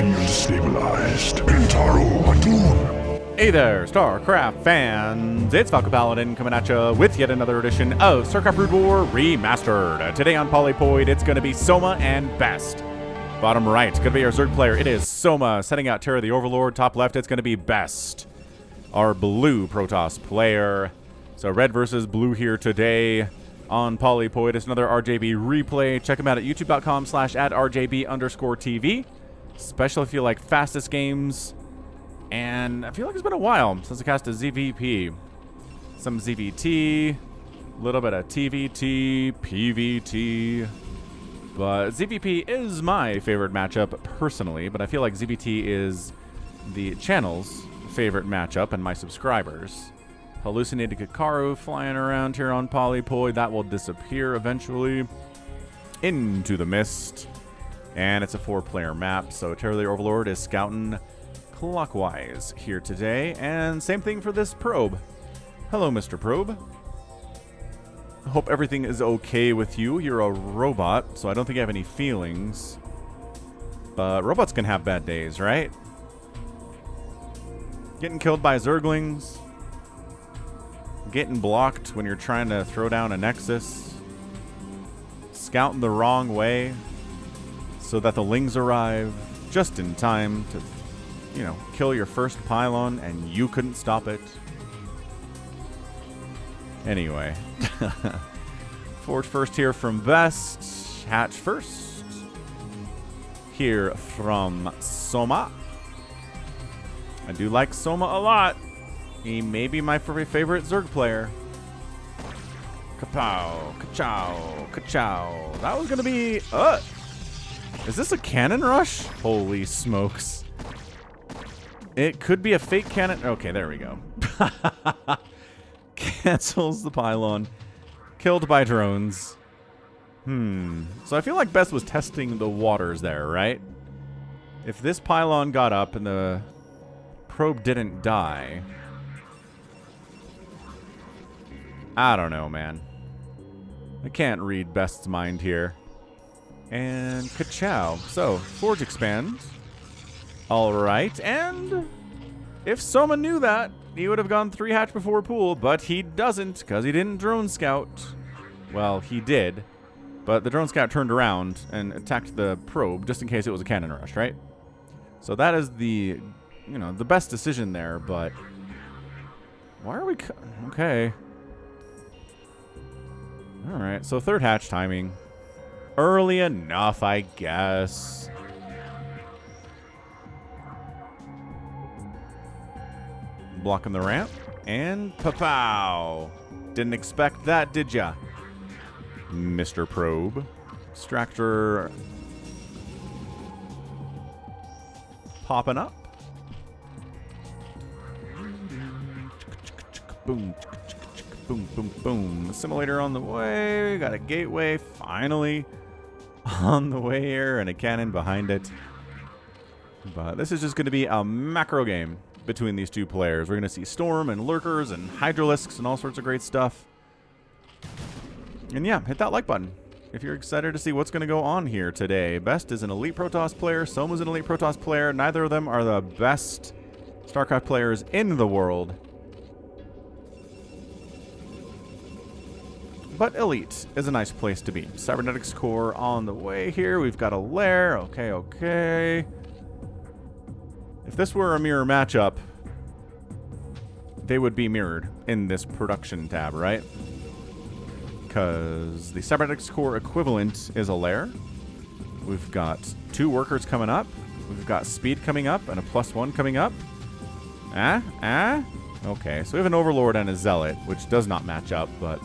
Field stabilized. Intaro Atun. Hey there, StarCraft fans! It's Falcon Paladin coming at you with yet another edition of StarCraft Brood War Remastered. Today on Polypoid, it's going to be Soma and Best. Bottom right, it's going to be our Zerg player. It is Soma, setting out Terror the Overlord. Top left, it's going to be Best, our blue Protoss player. So red versus blue here today on Polypoid. It's another RJB replay. Check them out at youtube.com/@RJB_TV. Especially if you like fastest games. And I feel like it's been a while since I cast a ZVP. Some ZVT, a little bit of TVT, PVT. But ZVP is my favorite matchup personally, but I feel like ZVT is the channel's favorite matchup and my subscribers. Hallucinated Kakaru flying around here on Polypoid. That will disappear eventually into the mist. And it's a 4-player map, so Terror the Overlord is scouting clockwise here today, and same thing for this probe. Hello, Mr. Probe. I hope everything is okay with you. You're a robot, so I don't think you have any feelings. But robots can have bad days, right? Getting killed by Zerglings. Getting blocked when you're trying to throw down a Nexus. Scouting the wrong way so that the Lings arrive just in time to, you know, kill your first pylon, and you couldn't stop it. Anyway. Forge first here from Best. Hatch first. Here from Soma. I do like Soma a lot. He may be my favorite Zerg player. Kapow, kachow, kachow. That was gonna be... is this a cannon rush? Holy smokes. It could be a fake cannon. Okay, there we go. Cancels the pylon. Killed by drones. So I feel like Best was testing the waters there, right? If this pylon got up and the probe didn't die... I don't know, man. I can't read Best's mind here. And kachow. So, Forge expands. Alright, and if Soma knew that, he would have gone 3 hatch before pool, but he doesn't, because he didn't drone scout. Well, he did, but the drone scout turned around and attacked the probe, just in case it was a cannon rush, right? So that is the, you know, the best decision there, but... Why are we... Okay. Alright, so 3rd hatch timing. Early enough, I guess. Blocking the ramp. And pa-pow. Didn't expect that, did ya? Mr. Probe. Extractor popping up. Boom. Boom, boom, boom. Assimilator on the way. Got a gateway, finally. On the way here, and a cannon behind it. But this is just going to be a macro game between these two players. We're going to see Storm and Lurkers and Hydralisks and all sorts of great stuff. And yeah, hit that like button if you're excited to see what's going to go on here today. Best is an elite Protoss player. Soma's an elite Protoss player. Neither of them are the best StarCraft players in the world. But elite is a nice place to be. Cybernetics core on the way here. We've got a lair. Okay, okay. If this were a mirror matchup, they would be mirrored in this production tab, right? Because the Cybernetics core equivalent is a lair. We've got 2 workers coming up. We've got speed coming up and a +1 coming up. Okay, so we have an Overlord and a Zealot, which does not match up, but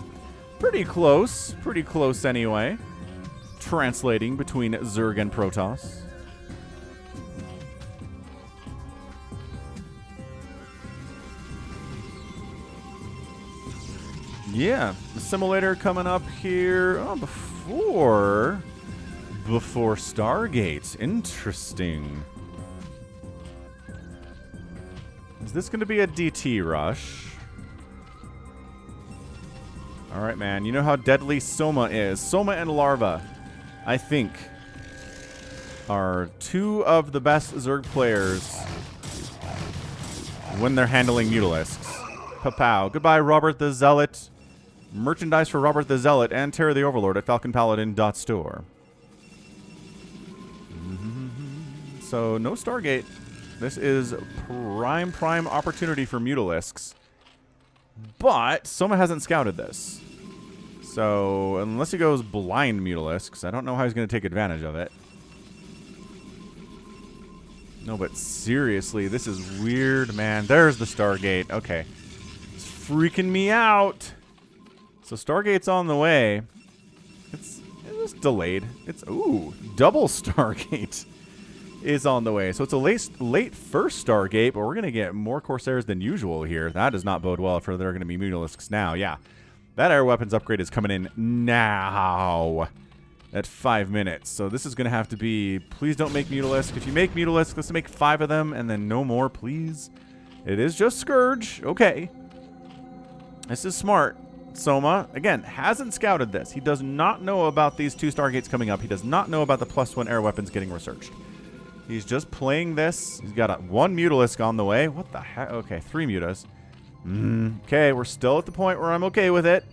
pretty close. Pretty close anyway. Translating between Zerg and Protoss. Yeah, Assimilator coming up here. Oh, before Stargate. Interesting. Is this going to be a DT rush? Alright, man. You know how deadly Soma is. Soma and Larva, I think, are two of the best Zerg players when they're handling Mutalisks. Papow. Goodbye, Robert the Zealot. Merchandise for Robert the Zealot and Terror the Overlord at falconpaladin.store. So, no Stargate. This is prime opportunity for Mutalisks. But Soma hasn't scouted this. So, unless he goes blind Mutalisks, I don't know how he's going to take advantage of it. No, but seriously, this is weird, man. There's the Stargate. Okay. It's freaking me out. So Stargate's on the way. It's delayed. It's, ooh, double Stargate is on the way. So it's a late first Stargate, but we're going to get more Corsairs than usual here. That does not bode well for there are going to be Mutalisks now. Yeah, that air weapons upgrade is coming in now at 5 minutes. So this is going to have to be, please don't make Mutalisk. If you make Mutalisk, let's make 5 of them and then no more, please. It is just Scourge. Okay. This is smart. Soma, again, hasn't scouted this. He does not know about these 2 Stargates coming up. He does not know about the +1 air weapons getting researched. He's just playing this. He's got 1 Mutalisk on the way. What the heck? Okay, 3 Mutas. Okay, we're still at the point where I'm okay with it.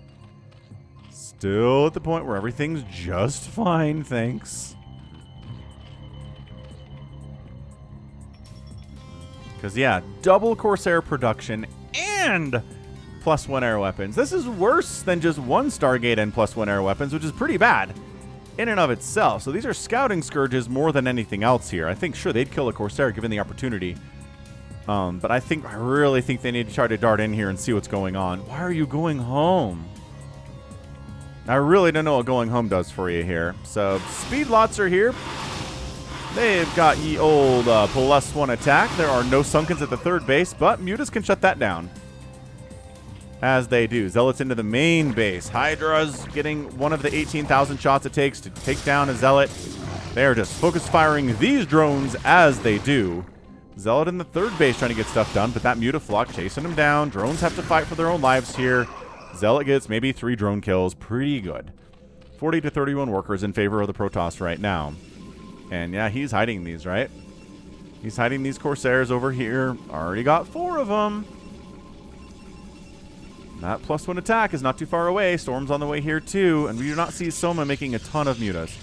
Still at the point where everything's just fine, thanks. Because, yeah, double Corsair production and +1 air weapons. This is worse than just 1 Stargate and +1 air weapons, which is pretty bad in and of itself. So these are scouting Scourges more than anything else here. I think, sure, they'd kill a Corsair given the opportunity. But I really think they need to try to dart in here and see what's going on. Why are you going home? I really don't know what going home does for you here. So, speed lots are here. They've got ye old +1 attack. There are no Sunkens at the 3rd base, but Mutas can shut that down. As they do. Zealots into the main base. Hydra's getting one of the 18,000 shots it takes to take down a Zealot. They are just focus firing these drones as they do. Zealot in the 3rd base trying to get stuff done, but that Mutaflock chasing them down. Drones have to fight for their own lives here. Zealot gets maybe 3 drone kills. Pretty good. 40 to 31 workers in favor of the Protoss right now. And yeah, he's hiding these, right? He's hiding these Corsairs over here. Already got 4 of them. That +1 attack is not too far away. Storm's on the way here too. And we do not see Soma making a ton of Mutas.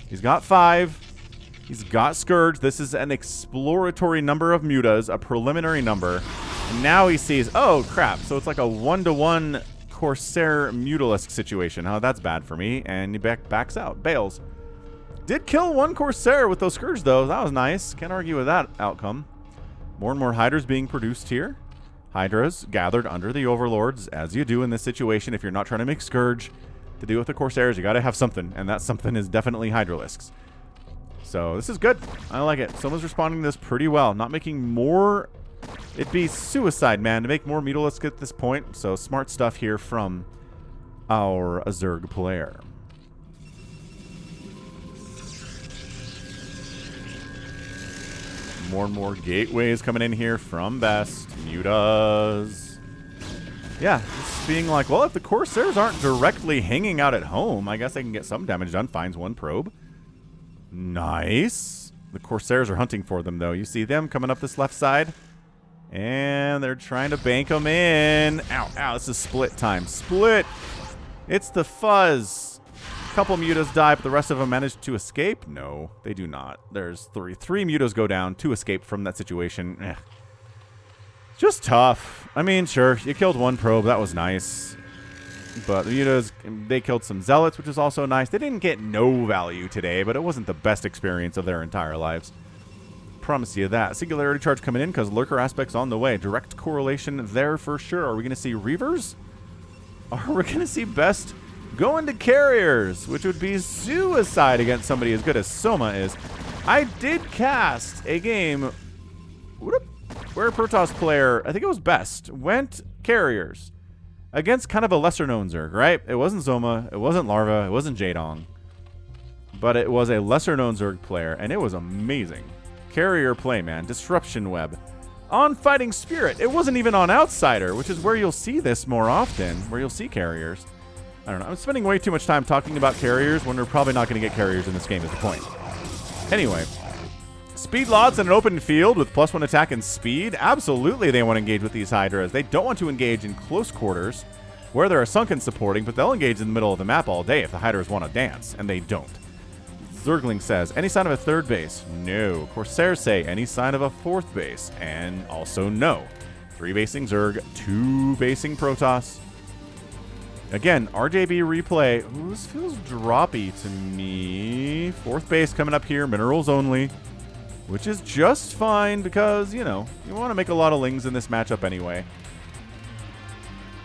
He's got 5. He's got Scourge. This is an exploratory number of Mutas, a preliminary number. And now he sees, oh crap. So it's like a 1-to-1 Corsair Mutalisk situation. Oh, that's bad for me. And he backs out. Bails. Did kill 1 Corsair with those Scourge though. That was nice. Can't argue with that outcome. More and more Hydras being produced here. Hydras gathered under the Overlords, as you do in this situation. If you're not trying to make Scourge to deal with the Corsairs, you got to have something, and that something is definitely Hydralisks. So this is good. I like it. Someone's responding to this pretty well. Not making more. It'd be suicide, man, to make more Mutalisks at this point. So smart stuff here from our Zerg player. More and more gateways coming in here from Best. Mutas. Yeah, just being like, well, if the Corsairs aren't directly hanging out at home, I guess I can get some damage done. Finds 1 probe. Nice. The Corsairs are hunting for them, though. You see them coming up this left side. And they're trying to bank them in. Ow, ow, this is split time. Split! It's the fuzz. Couple Mutas die, but the rest of them manage to escape? No, they do not. There's 3. 3 Mutas go down, 2 escape from that situation. Just tough. I mean, sure, you killed 1 probe. That was nice. But the Mutas, they killed some Zealots, which is also nice. They didn't get no value today, but it wasn't the best experience of their entire lives. Promise you that. Singularity charge coming in because Lurker aspect's on the way. Direct correlation there for sure. Are we going to see Reavers? Are we going to see Best going to Carriers, which would be suicide against somebody as good as Soma is? I did cast a game where a Protoss player, I think it was Best, went Carriers against kind of a lesser-known Zerg, right? It wasn't Soma, it wasn't Larva, it wasn't Jadong, but it was a lesser-known Zerg player, and it was amazing. Carrier play, man. Disruption Web. On Fighting Spirit. It wasn't even on Outsider, which is where you'll see this more often, where you'll see Carriers. I don't know. I'm spending way too much time talking about Carriers when we're probably not going to get Carriers in this game is the point. Anyway, Speed lots in an open field with +1 attack and speed. Absolutely they want to engage with these Hydras. They don't want to engage in close quarters where there are Sunken supporting, but they'll engage in the middle of the map all day if the Hydras want to dance, and they don't. Zergling says, any sign of a third base? No. Corsairs say, any sign of a fourth base? And also no. 3 basing Zerg, 2 basing Protoss. Again, RJB replay. Ooh, this feels droppy to me. 4th base coming up here, minerals only, which is just fine because, you know, you want to make a lot of lings in this matchup anyway.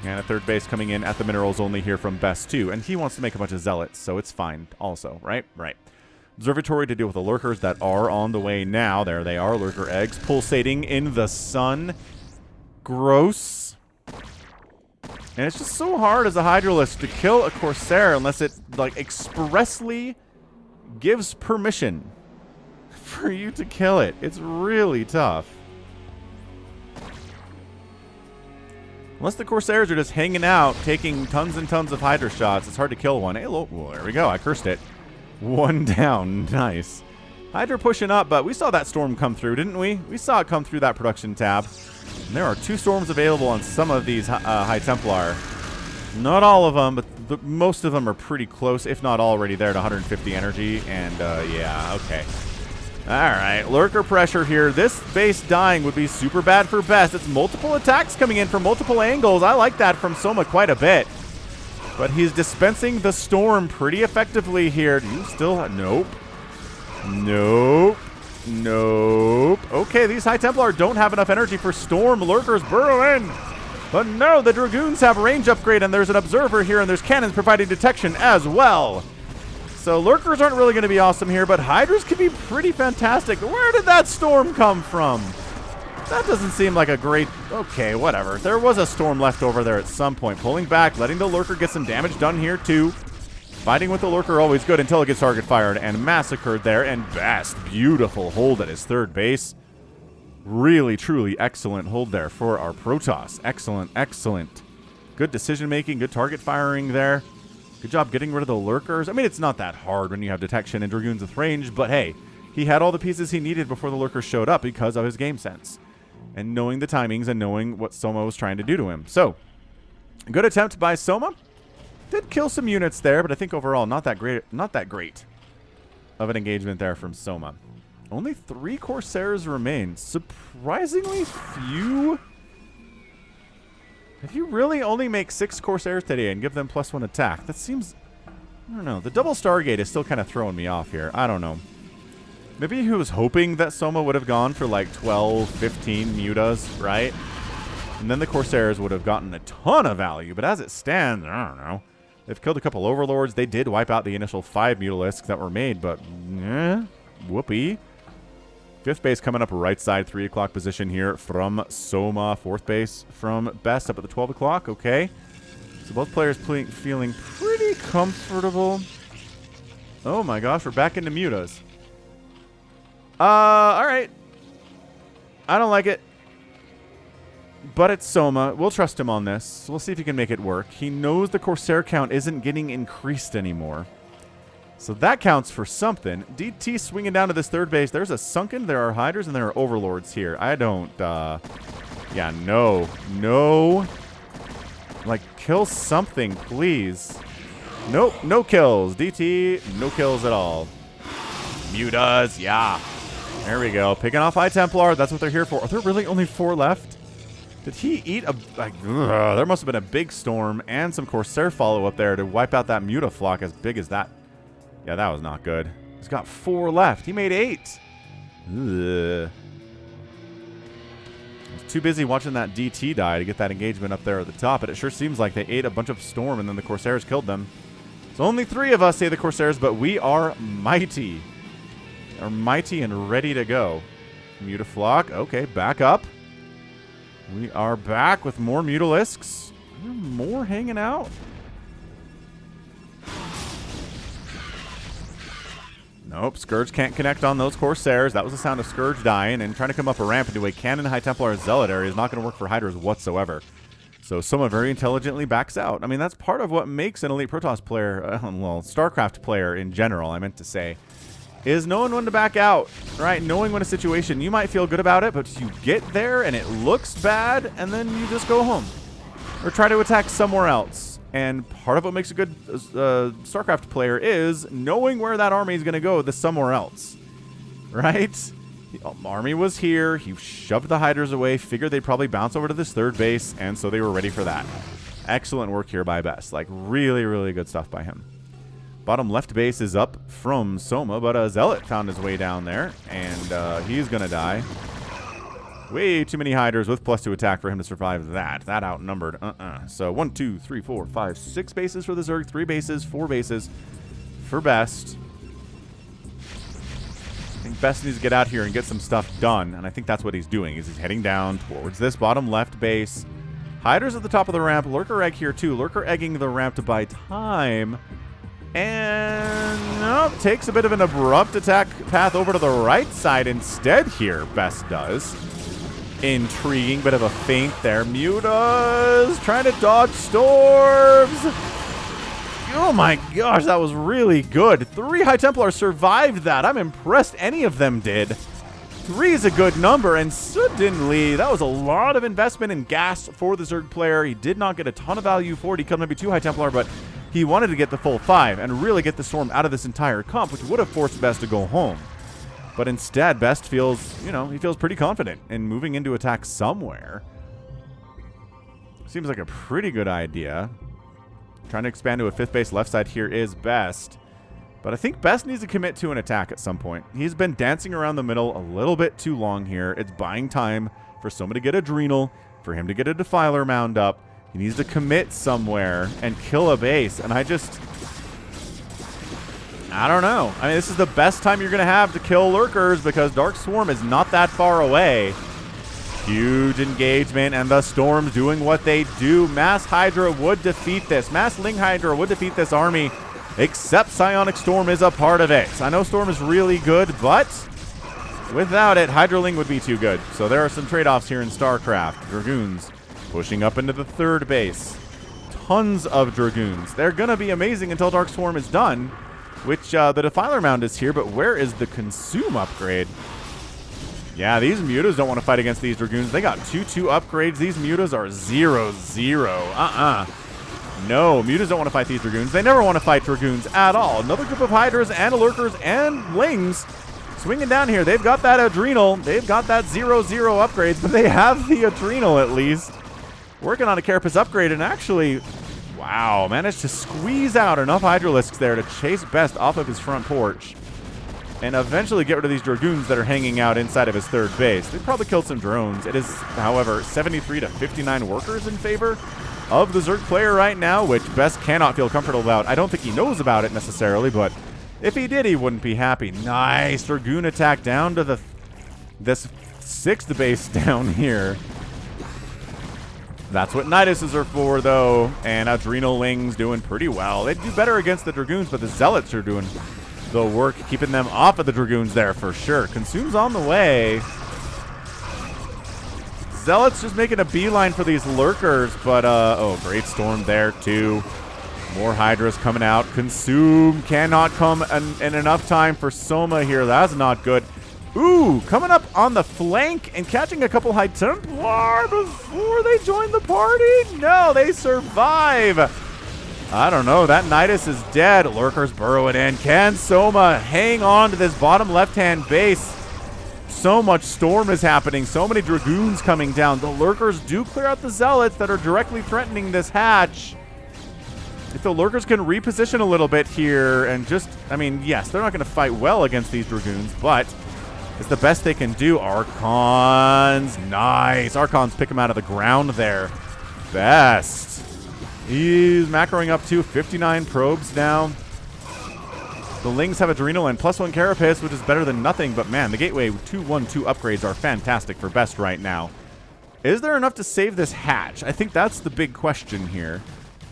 And a 3rd base coming in at the minerals only here from Best 2. And he wants to make a bunch of zealots, so it's fine also, right? Right. Observatory to deal with the lurkers that are on the way now. There they are, lurker eggs pulsating in the sun. Gross. And it's just so hard as a Hydralist to kill a Corsair unless it, like, expressly gives permission for you to kill it. It's really tough. Unless the Corsairs are just hanging out, taking tons and tons of Hydra shots, it's hard to kill one. Hey, look, well, there we go. I cursed it. 1 down. Nice. Hydra pushing up, but we saw that storm come through, didn't we? We saw it come through that production tab. And there are 2 storms available on some of these High Templar. Not all of them, but most of them are pretty close, if not already there to 150 energy. And, yeah, okay. All right, lurker pressure here. This base dying would be super bad for Best. It's multiple attacks coming in from multiple angles. I like that from Soma quite a bit. But he's dispensing the storm pretty effectively here. Do you still... Nope. Nope. Nope. Okay, these High Templar don't have enough energy for storm. Lurkers burrow in. But no, the Dragoons have range upgrade, and there's an observer here, and there's cannons providing detection as well. So lurkers aren't really going to be awesome here, but Hydras can be pretty fantastic. Where did that storm come from? That doesn't seem like a great... Okay, whatever. There was a storm left over there at some point. Pulling back, letting the lurker get some damage done here too. Fighting with the lurker always good until it gets target fired and massacred there. And Best, beautiful hold at his 3rd base. Really, truly excellent hold there for our Protoss. Excellent, excellent. Good decision making, good target firing there. Good job getting rid of the lurkers. I mean, it's not that hard when you have detection and Dragoons with range, but hey, he had all the pieces he needed before the lurkers showed up because of his game sense. And knowing the timings and knowing what Soma was trying to do to him. So, good attempt by Soma. Did kill some units there, but I think overall not that great of an engagement there from Soma. Only 3 Corsairs remain. Surprisingly few. If you really only make 6 Corsairs today and give them +1 attack, that seems... I don't know. The double Stargate is still kind of throwing me off here. I don't know. Maybe he was hoping that Soma would have gone for like 12, 15 mutas, right? And then the Corsairs would have gotten a ton of value. But as it stands, I don't know. They've killed a couple Overlords. They did wipe out the initial 5 Mutalisks that were made, but whoopee. 5th base coming up right side, 3 o'clock position here from Soma. 4th base from Best up at the 12 o'clock. Okay. So both players feeling pretty comfortable. Oh my gosh, we're back into mutas. Alright. I don't like it. But it's Soma. We'll trust him on this. We'll see if he can make it work. He knows the Corsair count isn't getting increased anymore. So that counts for something. DT swinging down to this 3rd base. There's a Sunken, there are Hydras, and there are Overlords here. I don't, yeah, no. No. Like, kill something, please. Nope, no kills. DT, no kills at all. Mutas, yeah. There we go. Picking off High Templar. That's what they're here for. Are there really only 4 left? Did he eat a... Like, there must have been a big storm and some Corsair follow-up there to wipe out that Muta flock as big as that. Yeah, that was not good. He's got 4 left. He made 8. Ugh. I was too busy watching that DT die to get that engagement up there at the top, but it sure seems like they ate a bunch of storm and then the Corsairs killed them. So only 3 of us say the Corsairs, but we are mighty. Are mighty and ready to go. Mutaflock. Okay, back up. We are back with more Mutalisks. More hanging out. Nope, Scourge can't connect on those Corsairs. That was the sound of Scourge dying, and trying to come up a ramp into a Cannon High Templar Zealot area is not going to work for Hydras whatsoever. So Soma very intelligently backs out. I mean, that's part of what makes an Elite Protoss player, well, StarCraft player in general, I meant to say, is knowing when to back out, right? Knowing when a situation, you might feel good about it, but you get there and it looks bad, and then you just go home. Or try to attack somewhere else. And part of what makes a good StarCraft player is knowing where that army is going to go the somewhere else. Right? The army was here. He shoved the Hydras away, figured they'd probably bounce over to this third base, and so they were ready for that. Excellent work here by Best. Like, really, really good stuff by him. Bottom left base is up from Soma, but a Zealot found his way down there, and he's going to die. Way too many Hydras with +2 attack for him to survive that. That outnumbered. So 1, 2, 3, 4, 5, 6 bases for the Zerg, 3 bases, 4 bases for Best. I think Best needs to get out here and get some stuff done, and I think that's what he's doing. Is he's heading down towards this bottom left base. Hydras at the top of the ramp. Lurker egg here too. Lurker egging the ramp to buy time. And no, takes a bit of an abrupt attack path over to the right side instead here. Best does. Intriguing, bit of a feint there. Mutas trying to dodge storms. Oh my gosh, that was really good. 3 High Templars survived that. I'm impressed any of them did. 3 is a good number, and suddenly that was a lot of investment in gas for the Zerg player. He did not get a ton of value for it. He could maybe 2 High Templar, but he wanted to get the full 5 and really get the Storm out of this entire comp, which would have forced Best to go home. But instead, Best feels, you know, he feels pretty confident in moving into attack somewhere. Seems like a pretty good idea. Trying to expand to a 5th base left side here is Best. But I think Best needs to commit to an attack at some point. He's been dancing around the middle a little bit too long here. It's buying time for Soma to get Adrenal, for him to get a Defiler mound up. He needs to commit somewhere and kill a base. And I don't know. I mean, this is the best time you're going to have to kill Lurkers because Dark Swarm is not that far away. Huge engagement, and the Storms doing what they do. Mass Hydra would defeat this. Mass Ling Hydra would defeat this army, except Psionic Storm is a part of it. I know Storm is really good, but without it, Hydraling would be too good. So there are some trade-offs here in StarCraft. Dragoons pushing up into the 3rd base. Tons of Dragoons. They're going to be amazing until Dark Swarm is done, which the Defiler Mound is here, but where is the Consume upgrade? Yeah, these Mutas don't want to fight against these Dragoons. They got 2/2 upgrades. These Mutas are 0/0. No, Mutas don't want to fight these Dragoons. They never want to fight Dragoons at all. Another group of Hydras and Lurkers and Lings swinging down here. They've got that Adrenal. They've got that 0/0 upgrades, but they have the Adrenal at least. Working on a Carapace upgrade and actually, wow, managed to squeeze out enough Hydralisks there to chase Best off of his front porch and eventually get rid of these Dragoons that are hanging out inside of his 3rd base. They probably killed some drones. It is, however, 73 to 59 workers in favor of the Zerg player right now, which Best cannot feel comfortable about. I don't think he knows about it necessarily, but if he did, he wouldn't be happy. Nice Dragoon attack down to this 6th base down here. That's what Niduses are for, though, and Adrenal Lings doing pretty well. They do better against the Dragoons, but the Zealots are doing the work, keeping them off of the Dragoons there for sure. Consume's on the way. Zealots just making a beeline for these Lurkers, but, oh, Great Storm there, too. More Hydras coming out. Consume cannot come in enough time for Soma here. That's not good. Ooh, coming up on the flank and catching a couple High Templar before they join the party? No, they survive. I don't know. That Nidus is dead. Lurkers burrow it in. Can Soma hang on to this bottom left-hand base? So much Storm is happening. So many Dragoons coming down. The Lurkers do clear out the Zealots that are directly threatening this hatch. If the Lurkers can reposition a little bit here and just, I mean, yes, they're not going to fight well against these Dragoons, but it's the best they can do. Archons. Nice. Archons pick him out of the ground there. Best. He's macroing up to 59 probes now. The Lings have Adrenal and +1 Carapace, which is better than nothing. But man, the Gateway 2/1/2 upgrades are fantastic for Best right now. Is there enough to save this hatch? I think that's the big question here.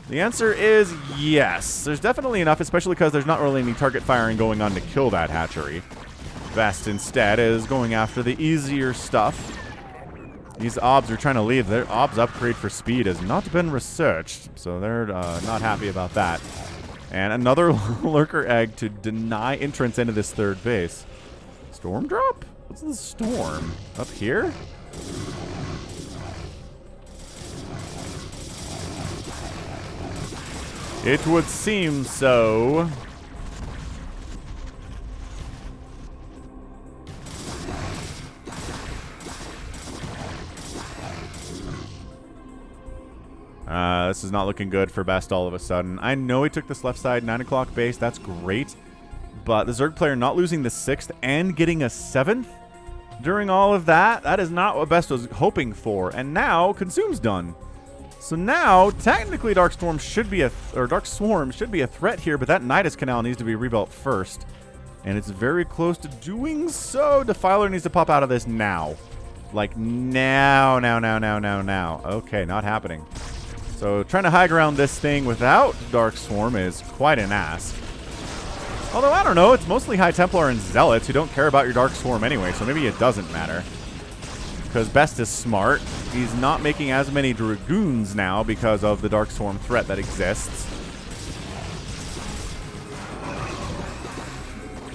The answer is yes. There's definitely enough, especially because there's not really any target firing going on to kill that hatchery. Best instead is going after the easier stuff. These obs are trying to leave. Their obs upgrade for speed has not been researched, so they're not happy about that. And another lurker egg to deny entrance into this third base. Storm drop? What's the storm? Up here? It would seem so. This is not looking good for Best all of a sudden. I know he took this left side 9 o'clock base. That's great. But the Zerg player not losing the 6th and getting a 7th during all of that, that is not what Best was hoping for. And now Consume's done. So now, technically, Dark Swarm should be a threat here, but that Nidus Canal needs to be rebuilt first. And it's very close to doing so. Defiler needs to pop out of this now. Like now. Okay, not happening. So trying to high ground this thing without Dark Swarm is quite an ask. Although, I don't know, it's mostly High Templar and Zealots who don't care about your Dark Swarm anyway, so maybe it doesn't matter. Because Best is smart. He's not making as many Dragoons now because of the Dark Swarm threat that exists.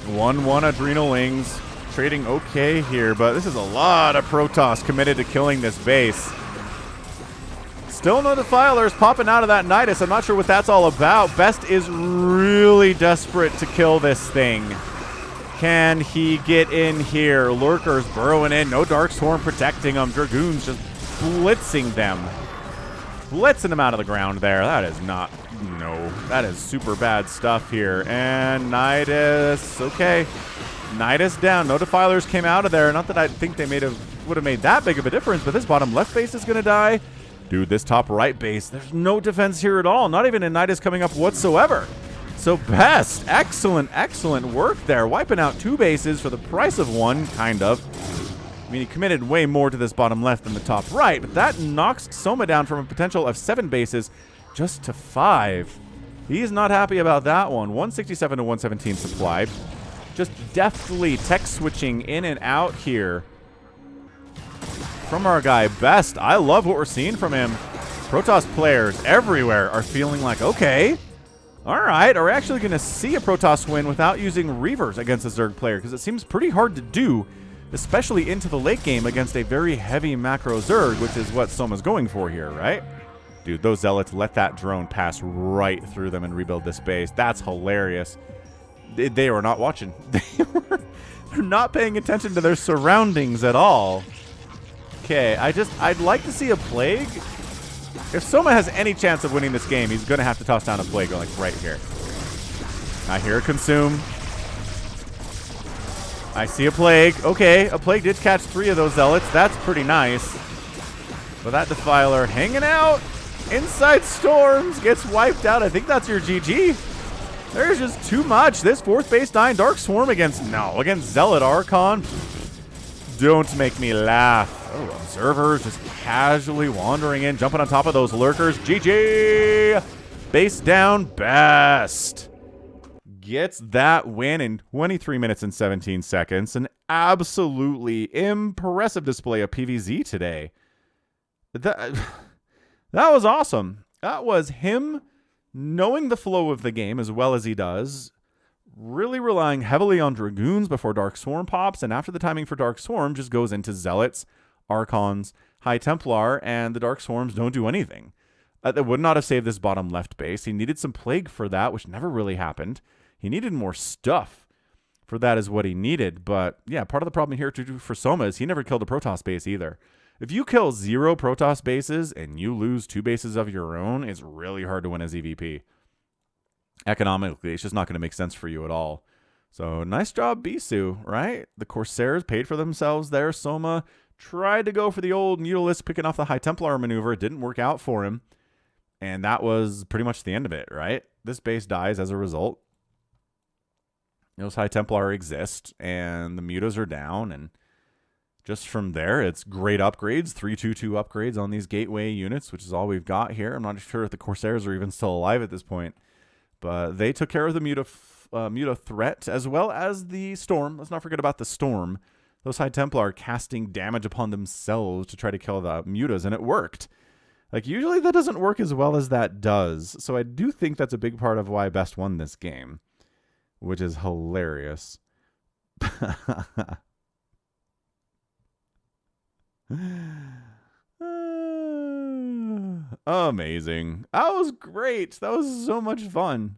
1-1 Adrenalings. Trading okay here, but this is a lot of Protoss committed to killing this base. Still no Defilers popping out of that Nidus. I'm not sure what that's all about. Best is really desperate to kill this thing. Can he get in here? Lurkers burrowing in. No Dark Swarm protecting them. Dragoons just blitzing them. Blitzing them out of the ground there. That is not... No. That is super bad stuff here. And Nidus... Okay. Nidus down. No Defilers came out of there. Not that I think they would have made that big of a difference, but this bottom left base is going to die. Dude, this top right base, there's no defense here at all. Not even a Nidus coming up whatsoever. So Best, excellent work there. Wiping out 2 bases for the price of 1, kind of. I mean, he committed way more to this bottom left than the top right, but that knocks Soma down from a potential of 7 bases just to 5. He's not happy about that one. 167 to 117 supplied. Just deftly tech switching in and out here from our guy Best. I love what we're seeing from him. Protoss players everywhere are feeling like, okay, all right, are we actually going to see a Protoss win without using Reavers against a Zerg player? Because it seems pretty hard to do, especially into the late game against a very heavy macro Zerg, which is what Soma's going for here, right? Dude, those Zealots let that drone pass right through them and rebuild this base. That's hilarious. They were not watching. They're not paying attention to their surroundings at all. Okay, I'd like to see a Plague. If Soma has any chance of winning this game, he's going to have to toss down a Plague like right here. I hear a Consume. I see a Plague. Okay, a Plague did catch 3 of those Zealots. That's pretty nice. But that Defiler hanging out inside Storms gets wiped out. I think that's your GG. There's just too much. This 4th base dying Dark Swarm against Zealot Archon. Don't make me laugh. Oh, Observers just casually wandering in, jumping on top of those Lurkers. GG! Base down Best. Gets that win in 23 minutes and 17 seconds. An absolutely impressive display of PvZ today. That was awesome. That was him knowing the flow of the game as well as he does. Really relying heavily on Dragoons before Dark Swarm pops, and after the timing for Dark Swarm just goes into Zealots, Archons, High Templar, and the Dark Swarms don't do anything. That would not have saved this bottom left base. He needed some Plague for that, which never really happened. He needed more stuff for that is what he needed. But yeah, part of the problem here for Soma is he never killed a Protoss base either. If you kill 0 Protoss bases and you lose 2 bases of your own, it's really hard to win a ZVP. Economically, it's just not going to make sense for you at all. So nice job, Bisu, right? The Corsairs paid for themselves there. Soma tried to go for the old Mutalisk picking off the High Templar maneuver. It didn't work out for him. And that was pretty much the end of it, right? This base dies as a result. Those High Templar exist, and the Mutas are down, and just from there, it's great upgrades, 3-2-2 upgrades on these gateway units, which is all we've got here. I'm not sure if the Corsairs are even still alive at this point. But they took care of the Muta threat, as well as the Storm. Let's not forget about the Storm. Those High Templar casting damage upon themselves to try to kill the Mutas, and it worked. Like, usually that doesn't work as well as that does. So I do think that's a big part of why Best won this game, which is hilarious. Amazing. That was great. That was so much fun.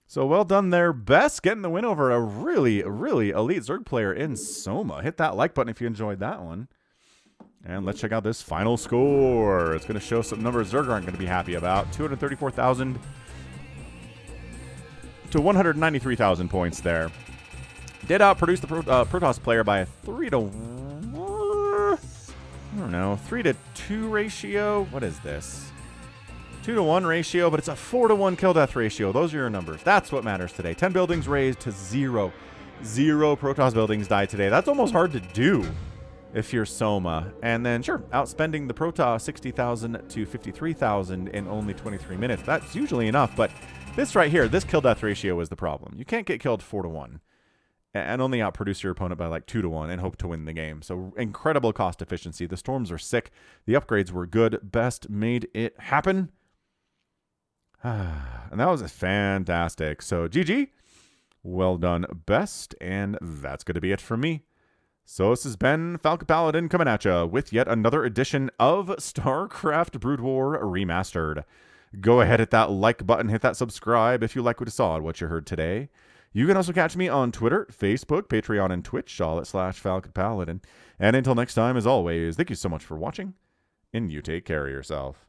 So well done there, Best, getting the win over a really, really elite Zerg player in Soma. Hit that like button if you enjoyed that one. And let's check out this final score. It's going to show some numbers Zerg aren't going to be happy about. 234,000 to 193,000 points there. Did outproduce the Protoss player by a 3 to 2 ratio. What is this? 2 to 1 ratio, but it's a 4 to 1 kill death ratio. Those are your numbers. That's what matters today. 10 buildings razed to 0. 0 Protoss buildings died today. That's almost hard to do if you're Soma. And then, sure, outspending the Protoss 60,000 to 53,000 in only 23 minutes. That's usually enough, but this right here, this kill death ratio is the problem. You can't get killed 4 to 1 and only outproduce your opponent by like 2 to 1 and hope to win the game. So incredible cost efficiency. The storms are sick. The upgrades were good. Best made it happen. And that was fantastic. So GG. Well done, Best. And that's going to be it for me. So this has been Falcon Paladin coming at you with yet another edition of StarCraft Brood War Remastered. Go ahead, hit that like button, hit that subscribe if you like what you saw and what you heard today. You can also catch me on Twitter, Facebook, Patreon, and Twitch, all at /Falcon Paladin. And until next time, as always, thank you so much for watching, and you take care of yourself.